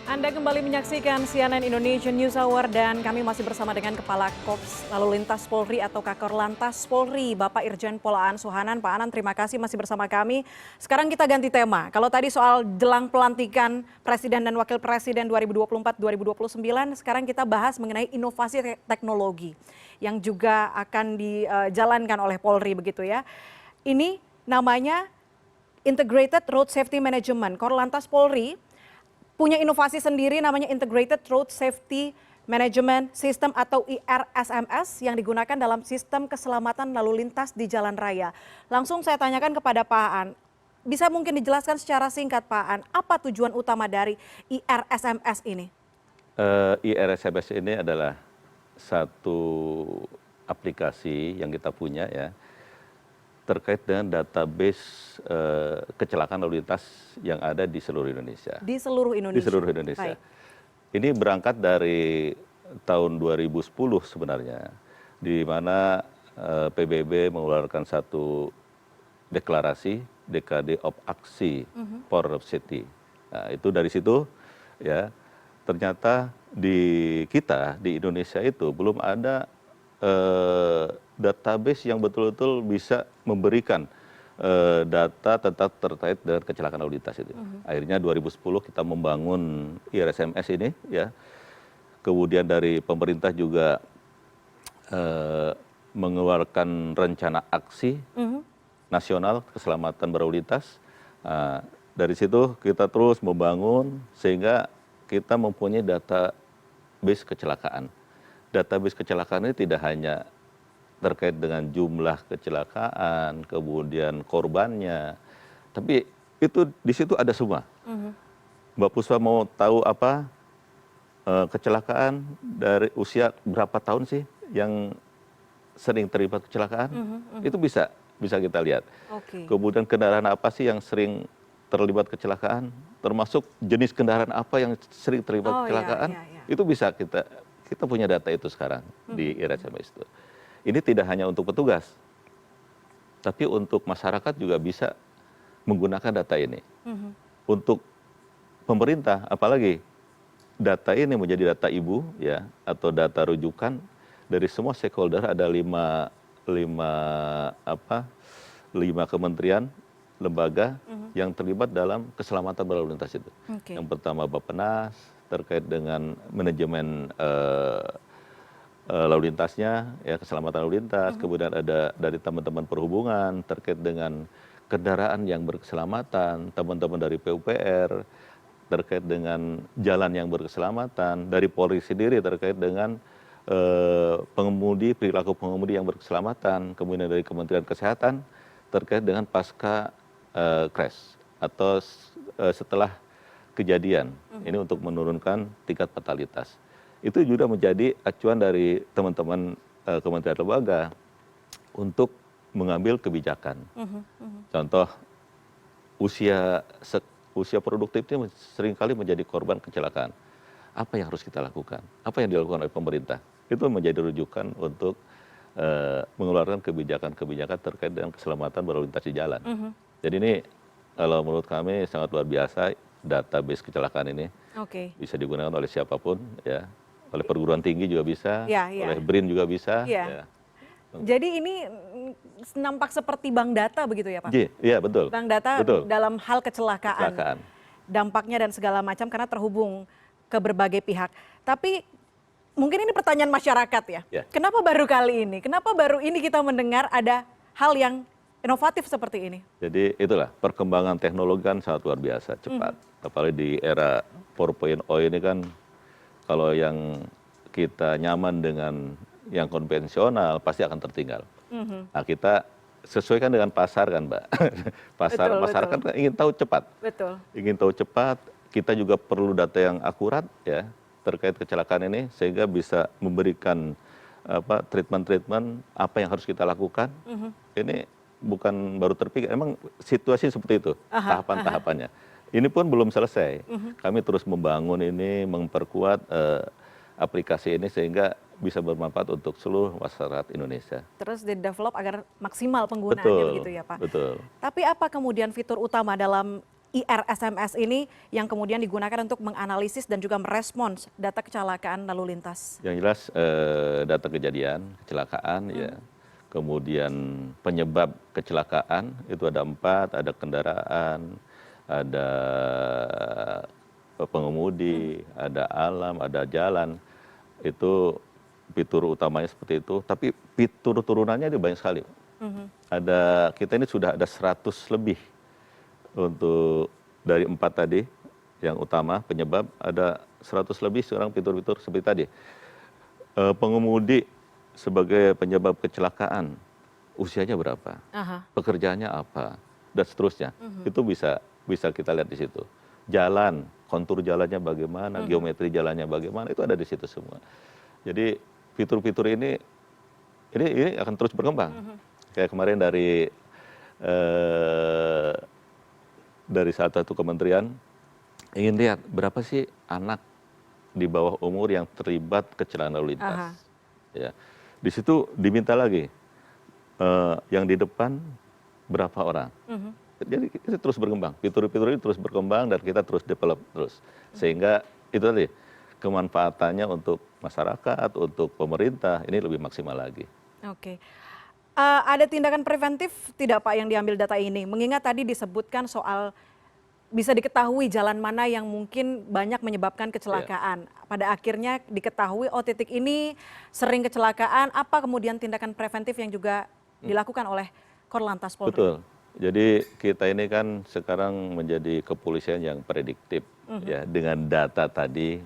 Anda kembali menyaksikan CNN Indonesian News Hour dan kami masih bersama dengan Kepala Korps Lalu Lintas Polri atau Kakor Lantas Polri, Bapak Irjen Pol Aan Suhanan. Pak Aanan, terima kasih masih bersama kami. Sekarang kita ganti tema. Kalau tadi soal jelang pelantikan Presiden dan Wakil Presiden 2024-2029, sekarang kita bahas mengenai inovasi teknologi yang juga akan dijalankan oleh Polri begitu ya. Ini namanya Integrated Road Safety Management. Korlantas Polri punya inovasi sendiri namanya Integrated Road Safety Management System atau IRSMS yang digunakan dalam sistem keselamatan lalu lintas di jalan raya. Langsung saya tanyakan kepada Pak Aan, bisa mungkin dijelaskan secara singkat Pak Aan, apa tujuan utama dari IRSMS ini? IRSMS ini adalah satu aplikasi yang kita punya ya, terkait dengan database kecelakaan lalu lintas yang ada di seluruh Indonesia. Di seluruh Indonesia? Di seluruh Indonesia. Baik. Ini berangkat dari tahun 2010 sebenarnya, di mana PBB mengeluarkan satu deklarasi Dekade of Aksi for Safety. Nah, itu dari situ ya, ternyata di kita di Indonesia itu belum ada database yang betul-betul bisa memberikan data tentang terkait dengan kecelakaan lalu lintas itu. Akhirnya 2010 kita membangun IRSMS ini ya. Kemudian dari pemerintah juga mengeluarkan rencana aksi nasional keselamatan berlalu lintas. Dari situ kita terus membangun sehingga kita mempunyai database kecelakaan. Database kecelakaan ini tidak hanya terkait dengan jumlah kecelakaan, kemudian korbannya, tapi itu di situ ada semua. Mbak Puspa mau tahu apa kecelakaan dari usia berapa tahun sih yang sering terlibat kecelakaan? Itu bisa kita lihat. Kemudian kendaraan apa sih yang sering terlibat kecelakaan? Termasuk jenis kendaraan apa yang sering terlibat kecelakaan? Itu bisa kita punya data itu sekarang di IRSMS itu. Ini tidak hanya untuk petugas, tapi untuk masyarakat juga bisa menggunakan data ini. Untuk pemerintah, apalagi data ini menjadi data ibu ya, atau data rujukan dari semua stakeholder. Ada lima kementerian, lembaga yang terlibat dalam keselamatan berlalu lintas itu. Yang pertama Bappenas terkait dengan manajemen lalu lintasnya, ya keselamatan lalu lintas. Kemudian ada dari teman-teman perhubungan terkait dengan kendaraan yang berkeselamatan, teman-teman dari PUPR terkait dengan jalan yang berkeselamatan, dari Polri sendiri terkait dengan pengemudi, perilaku pengemudi yang berkeselamatan, kemudian dari Kementerian Kesehatan terkait dengan pasca crash atau setelah kejadian. Ini untuk menurunkan tingkat fatalitas. Itu juga menjadi acuan dari teman-teman kementerian lembaga untuk mengambil kebijakan. Contoh, usia produktif ini seringkali menjadi korban kecelakaan. Apa yang harus kita lakukan? Apa yang dilakukan oleh pemerintah? Itu menjadi rujukan untuk mengeluarkan kebijakan-kebijakan terkait dengan keselamatan berlalu lintas di jalan. Jadi ini kalau menurut kami sangat luar biasa, database kecelakaan ini bisa digunakan oleh siapapun ya. Oleh perguruan tinggi juga bisa, oleh BRIN juga bisa. Ya. Jadi ini nampak seperti bank data begitu ya Pak? Iya betul. Bank data dalam hal kecelakaan, dampaknya dan segala macam karena terhubung ke berbagai pihak. Tapi mungkin ini pertanyaan masyarakat ya. Kenapa baru kali ini? Kenapa baru ini kita mendengar ada hal yang inovatif seperti ini? Jadi itulah perkembangan teknologi kan sangat luar biasa, cepat. Apalagi di era 4.0 ini kan, kalau yang kita nyaman dengan yang konvensional pasti akan tertinggal. Nah kita sesuaikan dengan pasar kan Mbak. Masyarakat kan ingin tahu cepat. Ingin tahu cepat, kita juga perlu data yang akurat ya terkait kecelakaan ini sehingga bisa memberikan treatment apa yang harus kita lakukan. Ini bukan baru terpikir, emang situasi seperti itu tahapan-tahapannya. Ini pun belum selesai. Kami terus membangun ini, memperkuat aplikasi ini sehingga bisa bermanfaat untuk seluruh masyarakat Indonesia. Terus di-develop agar maksimal penggunaannya begitu ya Pak? Betul. Tapi apa kemudian fitur utama dalam IRSMS ini yang kemudian digunakan untuk menganalisis dan juga merespons data kecelakaan lalu lintas? Yang jelas data kejadian, kecelakaan ya. Kemudian penyebab kecelakaan itu ada 4, ada kendaraan, ada pengemudi, ada alam, ada jalan. Itu fitur utamanya seperti itu, tapi fitur turunannya itu banyak sekali. Kita ini sudah ada 100 lebih untuk dari 4 tadi yang utama penyebab, ada 100 lebih sekarang fitur-fitur seperti tadi. Pengemudi sebagai penyebab kecelakaan, usianya berapa, pekerjaannya apa, dan seterusnya. Itu bisa kita lihat di situ. Jalan, kontur jalannya bagaimana, geometri jalannya bagaimana, itu ada di situ semua. Jadi fitur-fitur ini akan terus berkembang. Kayak kemarin dari salah satu kementerian ingin lihat berapa sih anak di bawah umur yang terlibat kecelakaan lalu lintas. Ya. Di situ diminta lagi yang di depan berapa orang. Jadi itu terus berkembang, fitur-fitur ini terus berkembang dan kita terus develop terus. Sehingga itu tadi kemanfaatannya untuk masyarakat, untuk pemerintah ini lebih maksimal lagi. Oke. Ada tindakan preventif tidak Pak yang diambil data ini? Mengingat tadi disebutkan soal bisa diketahui jalan mana yang mungkin banyak menyebabkan kecelakaan. Pada akhirnya diketahui, oh titik ini sering kecelakaan, apa kemudian tindakan preventif yang juga dilakukan oleh Korlantas Polri? Betul. Jadi kita ini kan sekarang menjadi kepolisian yang prediktif ya, dengan data tadi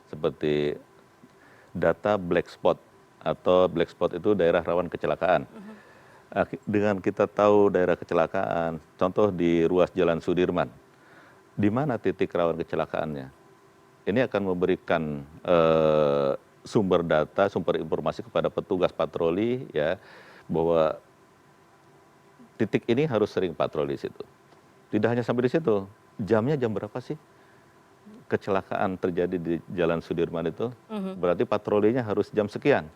seperti data black spot, atau black spot itu daerah rawan kecelakaan. Dengan kita tahu daerah kecelakaan, contoh di ruas Jalan Sudirman, di mana titik rawan kecelakaannya. Ini akan memberikan sumber data, sumber informasi kepada petugas patroli ya, bahwa titik ini harus sering patroli di situ. Tidak hanya sampai di situ, jamnya jam berapa sih kecelakaan terjadi di Jalan Sudirman itu? Berarti patrolinya harus jam sekian.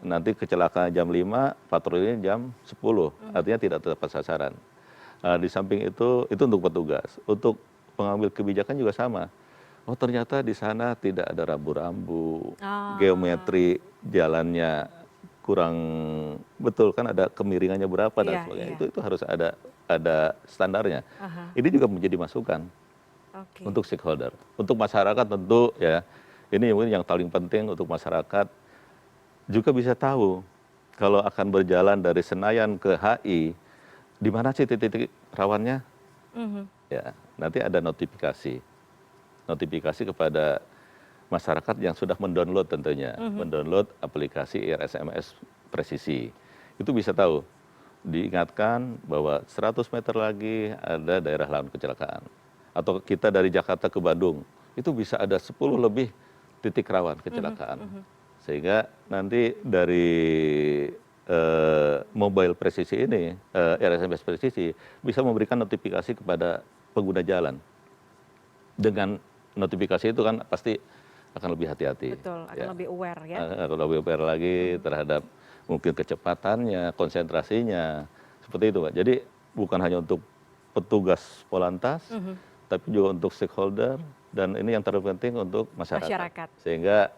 Nanti kecelakaan jam 5, patrolinya jam 10, artinya tidak tepat sasaran. Di samping itu untuk petugas. Untuk pengambil kebijakan juga sama. Oh ternyata di sana tidak ada rambu-rambu, geometri jalannya kurang betul, kan ada kemiringannya berapa dan sebagainya. Itu harus ada standarnya. Ini juga menjadi masukan untuk stakeholder. Untuk masyarakat tentu ya, ini mungkin yang paling penting untuk masyarakat juga bisa tahu kalau akan berjalan dari Senayan ke HI, di mana sih titik-titik rawannya? Ya, nanti ada notifikasi kepada masyarakat yang sudah mendownload tentunya, mendownload aplikasi IRSMS Presisi. Itu bisa tahu, diingatkan bahwa 100 meter lagi ada daerah rawan kecelakaan. Atau kita dari Jakarta ke Bandung, itu bisa ada 10 lebih titik rawan kecelakaan. Sehingga nanti dari mobile presisi ini, IRSMS Presisi, bisa memberikan notifikasi kepada pengguna jalan. Dengan notifikasi itu kan pasti akan lebih hati-hati. Betul, akan lebih aware ya. Akan lebih aware lagi terhadap mungkin kecepatannya, konsentrasinya, seperti itu Pak. Jadi bukan hanya untuk petugas Polantas, tapi juga untuk stakeholder, dan ini yang terpenting untuk masyarakat. Sehingga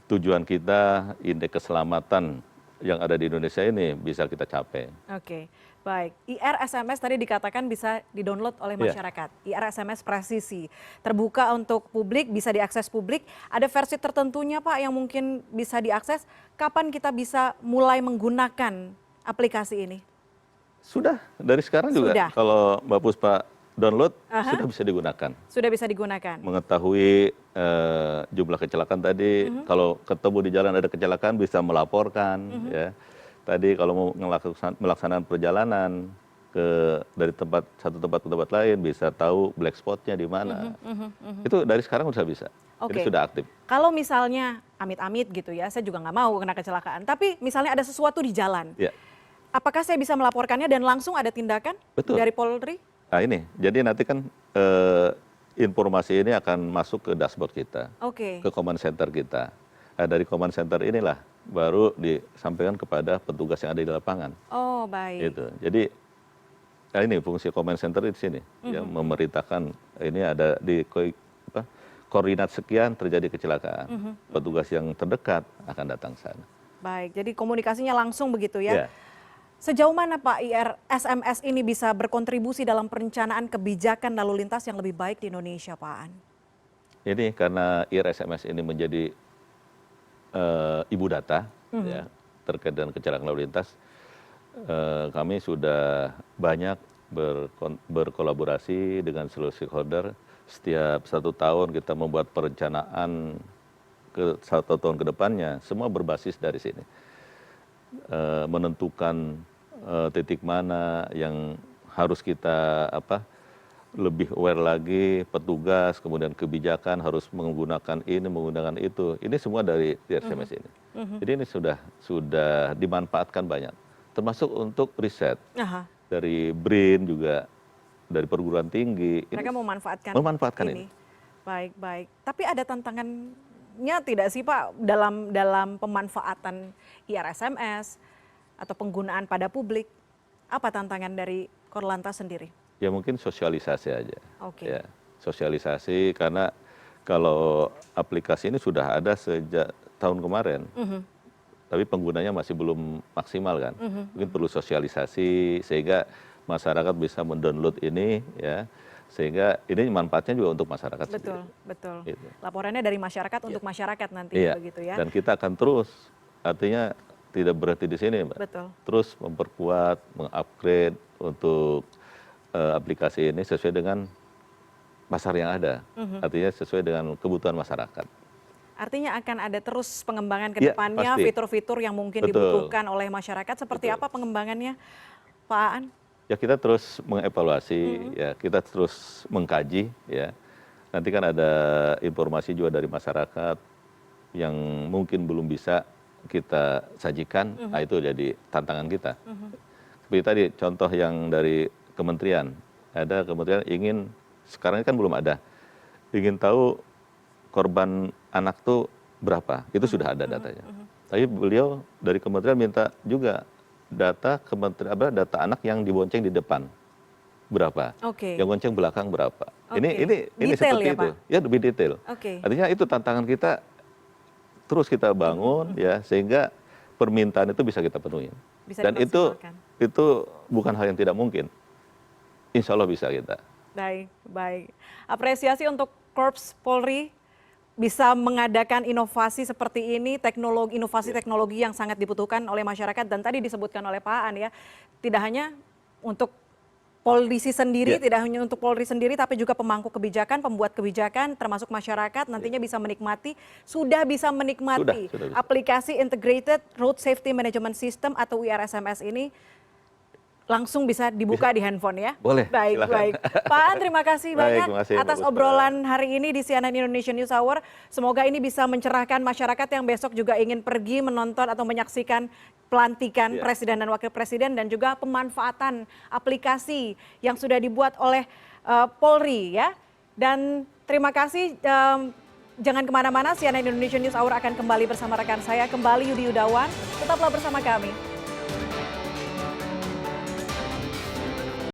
tujuan kita, indeks keselamatan yang ada di Indonesia ini bisa kita capai. Oke, baik. IRSMS tadi dikatakan bisa di-download oleh masyarakat. IRSMS Presisi, terbuka untuk publik, bisa diakses publik. Ada versi tertentunya Pak yang mungkin bisa diakses. Kapan kita bisa mulai menggunakan aplikasi ini? Sudah, dari sekarang juga. Kalau Mbak Puspa download, sudah bisa digunakan. Sudah bisa digunakan. Mengetahui jumlah kecelakaan tadi, kalau ketemu di jalan ada kecelakaan bisa melaporkan. Ya. Tadi kalau mau melaksanakan perjalanan dari satu tempat ke tempat lain, bisa tahu black spotnya di mana. Itu dari sekarang sudah bisa. Jadi sudah aktif. Kalau misalnya amit-amit gitu ya, saya juga nggak mau kena kecelakaan. Tapi misalnya ada sesuatu di jalan, apakah saya bisa melaporkannya dan langsung ada tindakan dari Polri? Nah ini, jadi nanti kan informasi ini akan masuk ke dashboard kita, ke command center kita. Nah, dari command center inilah baru disampaikan kepada petugas yang ada di lapangan. Oh baik. Gitu. Jadi ini fungsi command center di sini, yang memerintahkan ini ada di koordinat sekian terjadi kecelakaan, petugas yang terdekat akan datang ke sana. Baik, jadi komunikasinya langsung begitu ya. Ya. Sejauh mana Pak IRSMS ini bisa berkontribusi dalam perencanaan kebijakan lalu lintas yang lebih baik di Indonesia, Pak Aan? Ini karena IRSMS ini menjadi ibu data ya, terkait dengan kecelakaan lalu lintas, kami sudah banyak berkolaborasi dengan seluruh stakeholder. Setiap 1 tahun kita membuat perencanaan ke 1 tahun ke depannya, semua berbasis dari sini. Menentukan titik mana yang harus kita lebih aware lagi, petugas, kemudian kebijakan harus menggunakan ini, menggunakan itu. Ini semua dari IRSMS ini. Jadi ini sudah dimanfaatkan banyak, termasuk untuk riset. Dari BRIN juga, dari perguruan tinggi. Mereka memanfaatkan ini. Baik, baik. Tapi ada tantangannya tidak sih Pak dalam pemanfaatan IRSMS atau penggunaan pada publik? Apa tantangan dari Korlantas sendiri? Ya mungkin sosialisasi aja. Oke. Ya, sosialisasi karena kalau aplikasi ini sudah ada sejak tahun kemarin. Tapi penggunanya masih belum maksimal kan. Mungkin perlu sosialisasi sehingga masyarakat bisa mendownload ini ya. Sehingga ini manfaatnya juga untuk masyarakat sendiri. Betul. Gitu. Laporannya dari masyarakat untuk masyarakat nanti begitu ya. Dan kita akan terus, artinya tidak berhenti di sini, Mbak. Betul. Terus memperkuat, mengupgrade untuk aplikasi ini sesuai dengan pasar yang ada. Artinya sesuai dengan kebutuhan masyarakat. Artinya akan ada terus pengembangan ke depannya, fitur-fitur yang mungkin dibutuhkan oleh masyarakat. Seperti apa pengembangannya, Pak Aan? Ya kita terus mengevaluasi, ya kita terus mengkaji, ya. Nanti kan ada informasi juga dari masyarakat yang mungkin belum bisa kita sajikan, nah itu jadi tantangan kita. Seperti tadi contoh yang dari kementerian, ada kementerian ingin, sekarang ini kan belum ada, ingin tahu korban anak tuh berapa, itu sudah ada datanya. Tapi beliau dari kementerian minta juga data data anak yang dibonceng di depan berapa, yang bonceng belakang berapa. Ini detail seperti ya, itu, Pak? ya lebih detail. Artinya itu tantangan kita terus kita bangun ya sehingga permintaan itu bisa kita penuhi. Dan itu bukan hal yang tidak mungkin. Insya Allah bisa kita. Baik, baik. Apresiasi untuk Korps Polri bisa mengadakan inovasi seperti ini, inovasi teknologi yang sangat dibutuhkan oleh masyarakat. Dan tadi disebutkan oleh Pak Aan ya, tidak hanya untuk Polisi sendiri, tidak hanya untuk Polri sendiri, tapi juga pemangku kebijakan, pembuat kebijakan, termasuk masyarakat nantinya bisa menikmati, sudah bisa menikmati aplikasi Integrated Road Safety Management System atau IRSMS ini. Langsung bisa dibuka di handphone ya? Boleh. Baik, silakan. baik. Pak Aan, terima kasih banyak atas obrolan hari ini di CNN Indonesia News Hour. Semoga ini bisa mencerahkan masyarakat yang besok juga ingin pergi menonton atau menyaksikan pelantikan Presiden dan Wakil Presiden dan juga pemanfaatan aplikasi yang sudah dibuat oleh Polri ya. Dan terima kasih. Jangan kemana-mana, CNN Indonesia News Hour akan kembali bersama rekan saya, kembali Yudi Yudawan. Tetaplah bersama kami.